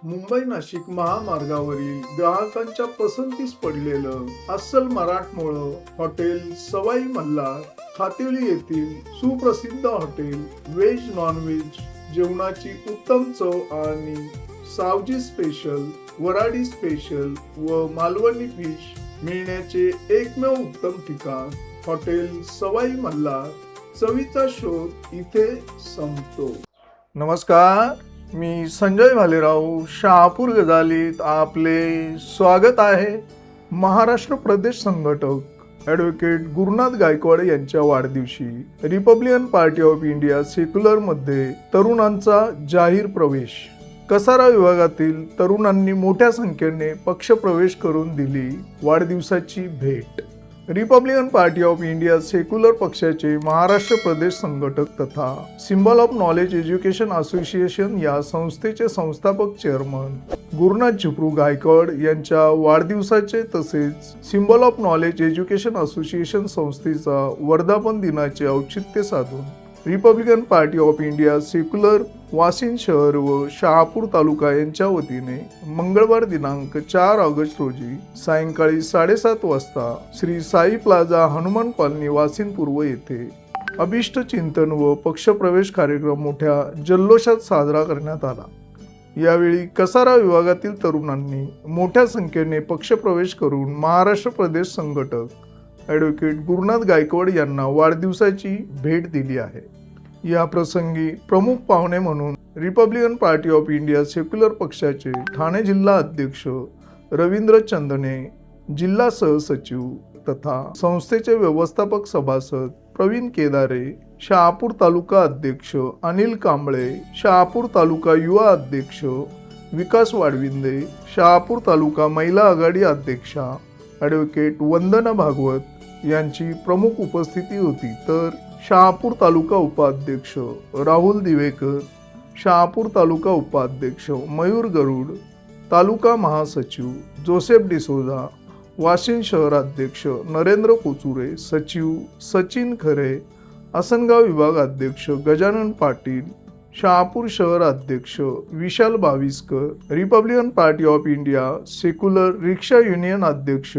मुंबई नाशिक महामार्गावरील ग्राहकांच्या पसंतीस पडलेलं अस्सल मराठमोळं हॉटेल सवाई मल्हार खातिवली येथील सुप्रसिद्ध हॉटेल व्हेज नॉनव्हेज जेवणाची उत्तम चव आणि सावजी स्पेशल, वराडी स्पेशल व मालवणी फिश मिळण्याचे एकमेव उत्तम ठिकाण हॉटेल सवाई मल्हार. चवीचा शोध इथे संपतो. नमस्कार, मी संजय भालेराव शहापूर गजालीत आपले स्वागत आहे. महाराष्ट्र प्रदेश संघटक ॲडव्होकेट गुरुनाथ गायकवाड यांच्या वाढदिवशी रिपब्लिकन पार्टी ऑफ इंडिया सेक्युलरमध्ये तरुणांचा जाहीर प्रवेश. कसारा विभागातील तरुणांनी मोठ्या संख्येने पक्षप्रवेश करून दिली वाढदिवसाची भेट. Republican Party of India secular पक्षाचे महाराष्ट्र प्रदेश संघटक तथा symbol of Knowledge Education Association या संस्थेचे संस्थापक चेअरमन गुरुनाथ झुपरू गायकवाड यांच्या वाढदिवसाचे तसेच symbol of Knowledge Education association संस्थेचा वर्धापन दिनाचे औचित्य साधून Republican Party of India secular Washim शहर व शहापूर तालुका यांच्या वतीने मंगळवार दिनांक 4 ऑगस्ट रोजी सायंकाळी 7:30 वाजता श्री साई प्लाझा हनुमान कॉलनी वाशिम पूर्व येथे अभिष्ट चिंतन व पक्षप्रवेश कार्यक्रम मोठ्या जल्लोषात साजरा करण्यात आला. यावेळी कसारा विभागातील तरुणांनी मोठ्या संख्येने पक्षप्रवेश करून महाराष्ट्र प्रदेश संघटक ॲडव्होकेट गुरुनाथ गायकवाड यांना वाढदिवसाची भेट दिली आहे. या प्रसंगी प्रमुख पाहुणे म्हणून Republican Party of India secular पक्षाचे ठाणे जिल्हा अध्यक्ष रवींद्र चंदने, जिल्हा सहसचिव तथा संस्थेचे व्यवस्थापक सभासद प्रवीण केदारे, शहापूर तालुका अध्यक्ष अनिल कांबळे, शहापूर तालुका युवा अध्यक्ष विकास वाडविंदे, शहापूर तालुका महिला आघाडी अध्यक्षा ॲडव्होकेट वंदना भागवत यांची प्रमुख उपस्थिती होती. तर शहापूर तालुका उपाध्यक्ष राहुल दिवेकर, शहापूर तालुका उपाध्यक्ष मयूर गरुड, तालुका महासचिव जोसेफ डिसोजा, वाशिम शहराध्यक्ष नरेंद्र कोचुरे, सचिव सचिन खरे, आसनगाव विभाग अध्यक्ष गजानन पाटील, शहापूर शहर अध्यक्ष Vishal Baviskar, Republican Party of India Secular rickshaw union अध्यक्ष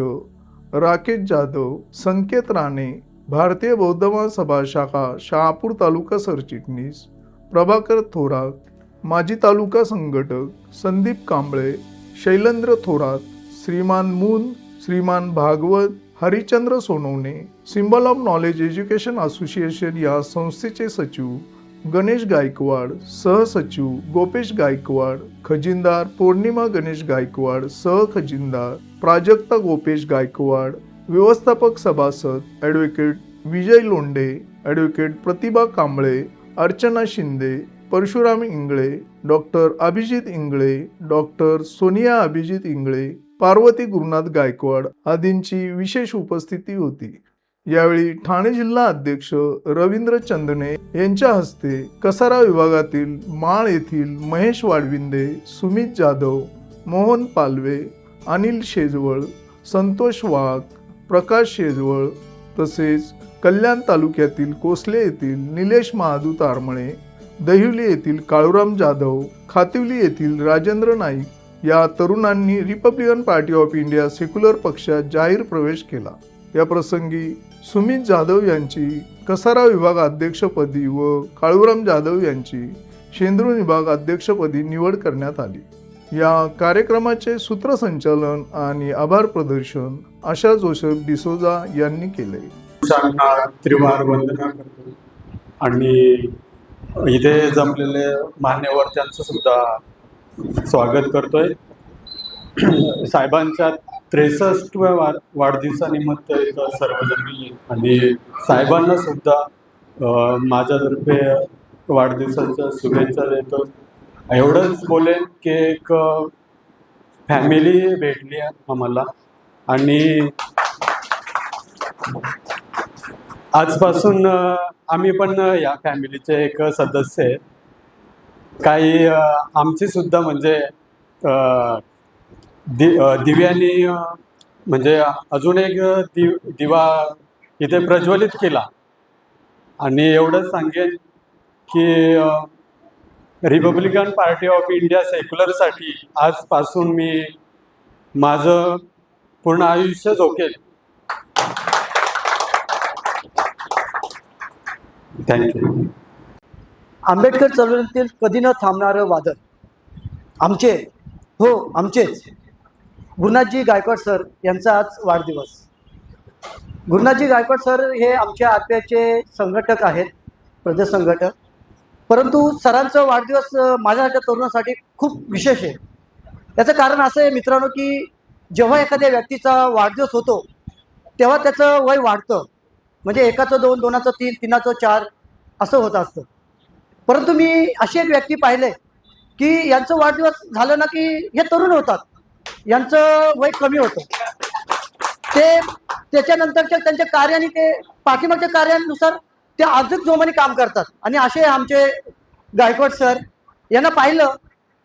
राकेश जाधव, संकेत राणे, भारतीय बौद्ध महासभा शाखा शहापूर तालुका सरचिटणीस प्रभाकर थोरात, माजी तालुका संघटक Sandeep Kamble, Shailendra Thorat, Shriman Moon, Shriman Bhagwat, Harichandra Sonawane, Symbol of Knowledge Education Association या संस्थेचे सचिव गणेश गायकवाड, सहसचिव गोपेश गायकवाड, खजिनदार पौर्णिमा गणेश गायकवाड, सहखजिनदार प्राजक्ता गोपेश गायकवाड, व्यवस्थापक सभासद ॲडव्होकेट विजय लोंढे, ॲडव्होकेट प्रतिभा कांबळे, अर्चना शिंदे, परशुराम इंगळे, डॉक्टर अभिजित इंगळे, डॉक्टर सोनिया अभिजित इंगळे, पार्वती गुरुनाथ गायकवाड आदींची विशेष उपस्थिती होती. यावेळी ठाणे जिल्हा अध्यक्ष रवींद्र चंदने यांच्या हस्ते कसारा विभागातील माळ येथील महेश वाडविंदे, सुमित जाधव, मोहन पालवे, अनिल शेजवळ, संतोष वाघ, प्रकाश शेजवळ तसेच कल्याण तालुक्यातील कोसले येथील निलेश महादू तारमळे, दहिवली येथील काळूराम जाधव, खातिवली येथील राजेंद्र नाईक या तरुणांनी Republican Party of India secular पक्षात जाहीर प्रवेश केला. या प्रसंगी सुमित जाधव यांची कसारा विभाग अध्यक्षपदी व काळूराम जाधव यांची शेंद्रून विभाग अध्यक्षपदी निवड करण्यात आली. या कार्यक्रमाचे सूत्रसंचालन आणि आभार प्रदर्शन आशा जोसेफ डिसोजा यांनी केले. त्रिवार वंदना करतो आणि इथे जमलेले मान्यवर्त्यांचं सुद्धा स्वागत करतोय. साहेबांच्या 63व्या वाढदिवसानिमित्त इथं सर्वजण आणि साहेबांना सुद्धा माझ्यातर्फे वाढदिवसाच्या शुभेच्छा देतो. एवढंच बोलेन की एक फॅमिली भेटली आम्हाला आणि आजपासून आम्ही पण या फॅमिलीचे एक सदस्य आहे. काही आमची सुद्धा म्हणजे दिव्यांनी म्हणजे अजून एक दिवा इथे प्रज्वलित केला आणि एवढंच सांगेन की रिपब्लिकन पार्टी ऑफ इंडिया सेक्युलरसाठी आजपासून मी माझं पूर्ण आयुष्य झोकेल. थँक्यू. आंबेडकर चळवळीतील कधी न थांबणारं वादळ आमचे, हो आमचेच, गुरुनाथजी गायकवाड सर यांचा आज वाढदिवस. गुरुनाथजी गायकवाड सर हे आमच्या आत्म्याचे संघटक आहेत, प्रदेश संघटक. परंतु सरांचा वाढदिवस माझ्यासारख्या तरुणासाठी खूप विशेष आहे. याचं कारण असं आहे मित्रांनो, की जेव्हा एखाद्या व्यक्तीचा वाढदिवस होतो तेव्हा त्याचं वय वाढतं. म्हणजे एकाचं 2, 2चं 3, 3चं 4 असं होत असतं. परंतु मी अशी एक व्यक्ती पाहिले की यांचं वाढदिवस झालं ना की हे तरुण होतात, यांचं वय कमी होतं. ते त्याच्यानंतरच्या त्यांच्या कार्याने, ते पाठीमागच्या कार्यानुसार ते अधिक जोमाने काम करतात. आणि असे आमचे गायकवाड सर, यांना पाहिलं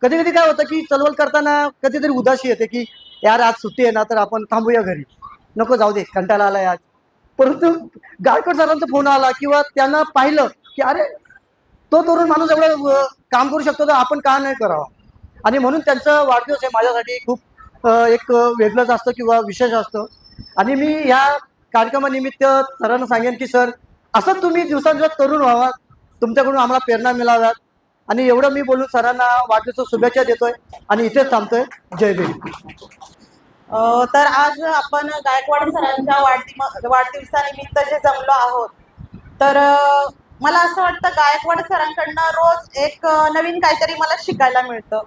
कधी कधी काय होतं की चळवळ करताना कधीतरी उदासी येते की यार आज सुट्टी आहे ना, तर आपण थांबूया घरी, नको जाऊ दे, कंटाळा आलाय आज. परंतु गायकवाड सरांचा फोन आला किंवा त्यांना पाहिलं की अरे तो तरुण माणूस एवढं काम करू शकतो तर आपण का नाही करावं. आणि म्हणून त्यांचा वाढदिवस हे माझ्यासाठी खूप एक वेगळंच असतं किंवा विशेष असतं. आणि मी ह्या कार्यक्रमानिमित्त सरांना सांगेन की सर, असंच तुम्ही दिवसांदिवस तरुण व्हावा, तुमच्याकडून आम्हाला प्रेरणा मिळाव्यात. आणि एवढं मी बोलून सरांना वाढदिवसाच्या शुभेच्छा देतोय आणि इथेच थांबतोय. जय भीम. तर आज आपण गायकवाड सरांच्या वाढदिवसानिमित्त जे जमलो आहोत, तर मला असं वाटतं गायकवाड सरांकडनं रोज एक नवीन काहीतरी मला शिकायला मिळतं.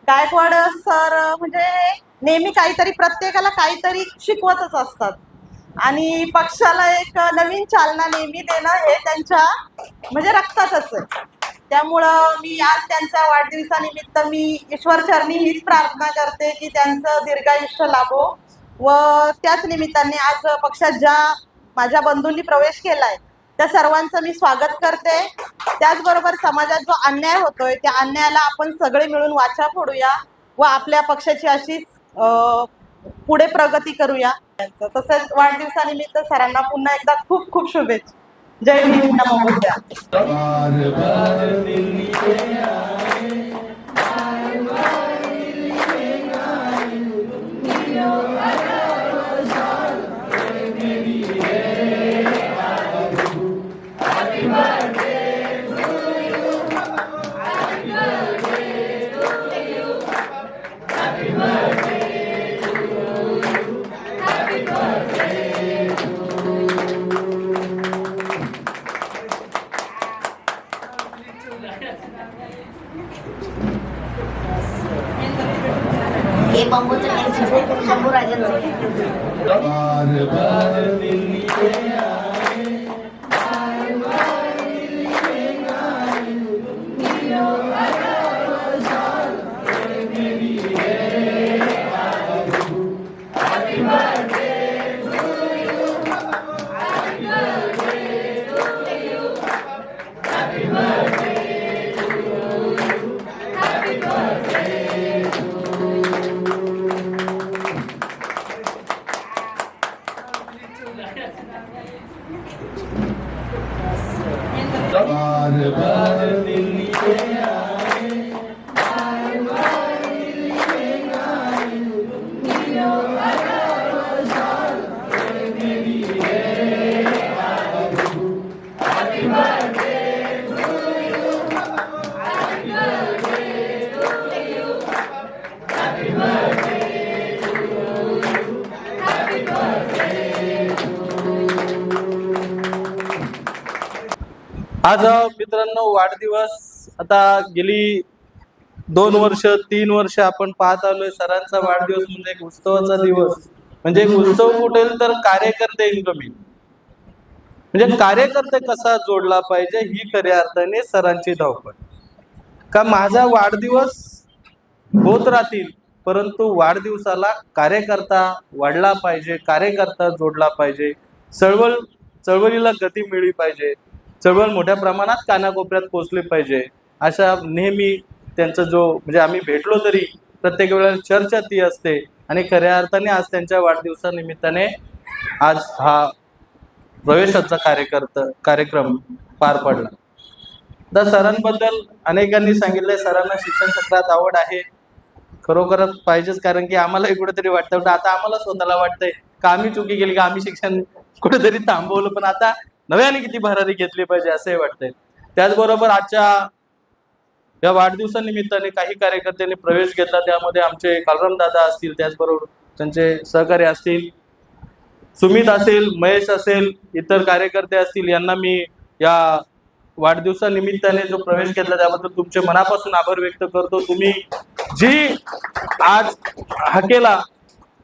गायकवाड सर म्हणजे नेहमी काहीतरी, प्रत्येकाला काहीतरी शिकवतच असतात आणि पक्षाला एक नवीन चालना नेहमी देणं हे त्यांच्या म्हणजे रक्तातच आहे. त्यामुळं मी आज त्यांच्या वाढदिवसानिमित्त मी ईश्वरचरणी हीच प्रार्थना करते की त्यांचं दीर्घायुष्य लाभो व त्याच निमित्ताने आज पक्षात ज्या माझ्या बंधूंनी प्रवेश केलाय त्या सर्वांचं मी स्वागत करते. त्याचबरोबर समाजात जो अन्याय होतोय त्या अन्यायाला आपण सगळे मिळून वाचा फोडूया व आपल्या पक्षाची अशीच पुढे प्रगती करूया. तसेच वाढदिवसानिमित्त सरांना पुन्हा एकदा खूप खूप शुभेच्छा. जय भीम. नमो बुद्धाय. हे बंबूचं शंभू राजांचं. आज मित्रांनो वाढदिवस, आता गेली 2 वर्ष 3 वर्ष आपण पाहत आलोय सरांचा वाढदिवस म्हणजे एक उत्सवाचा दिवस. म्हणजे एक उत्सव कुठेल तर कार्यकर्ते इन्कमिंग, म्हणजे कार्यकर्ते कसा जोडला पाहिजे ही खऱ्या अर्थाने सरांची धावपळ. का माझा वाढदिवस होत राहतील परंतु वाढदिवसाला कार्यकर्ता वाढला पाहिजे, कार्यकर्ता जोडला पाहिजे, चळवळीला गती मिळली पाहिजे, चळवळ मोठ्या प्रमाणात कानाकोपऱ्यात पोहोचली पाहिजे, अशा नेहमी त्यांचा जो म्हणजे आम्ही भेटलो तरी प्रत्येक वेळेला चर्चा ती असते. आणि खऱ्या अर्थाने आज त्यांच्या वाढदिवसानिमित्ताने आज हा प्रवेशाचा कार्यक्रम पार पडला. तर सरांबद्दल अनेकांनी सांगितलंय, सरांना शिक्षण क्षेत्रात आवड आहे, खरोखरच पाहिजेच, कारण की आम्हालाही कुठेतरी वाटतं, आता आम्हाला स्वतःला वाटतंय का आम्ही चुकी केली, का आम्ही शिक्षण कुठेतरी थांबवलं, पण आता नव्याने किती भरारी घेतली पाहिजे असंही वाटतंय. त्याचबरोबर आजच्या या वाढदिवसानिमित्ताने काही कार्यकर्त्यांनी प्रवेश घेतला, त्यामध्ये आमचे कालराम दादा असतील, त्याचबरोबर त्यांचे सहकारी असतील, सुमित असेल, महेश असेल, इतर कार्यकर्ते असतील, यांना मी या वाढदिवसानिमित्ताने जो प्रवेश घेतला त्याबद्दल तुमचे मनापासून आभार व्यक्त करतो. तुम्ही जी आज हाकेला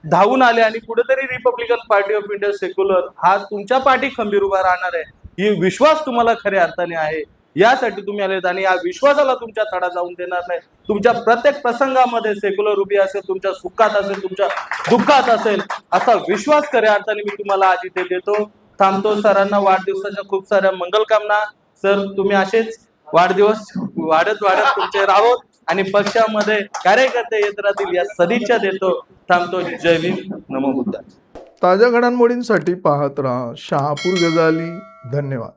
धावून आले आणि कुठेतरी Republican Party of India secular हा तुमच्या पाठी खंबीर उभा राहणार आहे, ही विश्वास तुम्हाला खऱ्या अर्थाने आहे, यासाठी तुम्ही आलेत आणि या विश्वासाला तुमच्या तडा जाऊन देणार नाही. तुमच्या प्रत्येक प्रसंगामध्ये सेक्युलर उभी असेल, तुमच्या सुखात असेल, तुमच्या दुःखात असेल, असा विश्वास खऱ्या अर्थाने मी तुम्हाला आज इथे देतो. थांबतो. सरांना वाढदिवसाच्या खूप साऱ्या मंगलकामना. सर, तुम्ही असेच वाढदिवस वाढत तुमचे राहो आणि पक्षामध्ये कार्यकर्ते येत राहतील या सदिच्छा देतो. थांबतो. जय भीम. नमो बुद्धाय. ताज्या घडामोडींसाठी पाहत राहा शहापूर गजाली. धन्यवाद.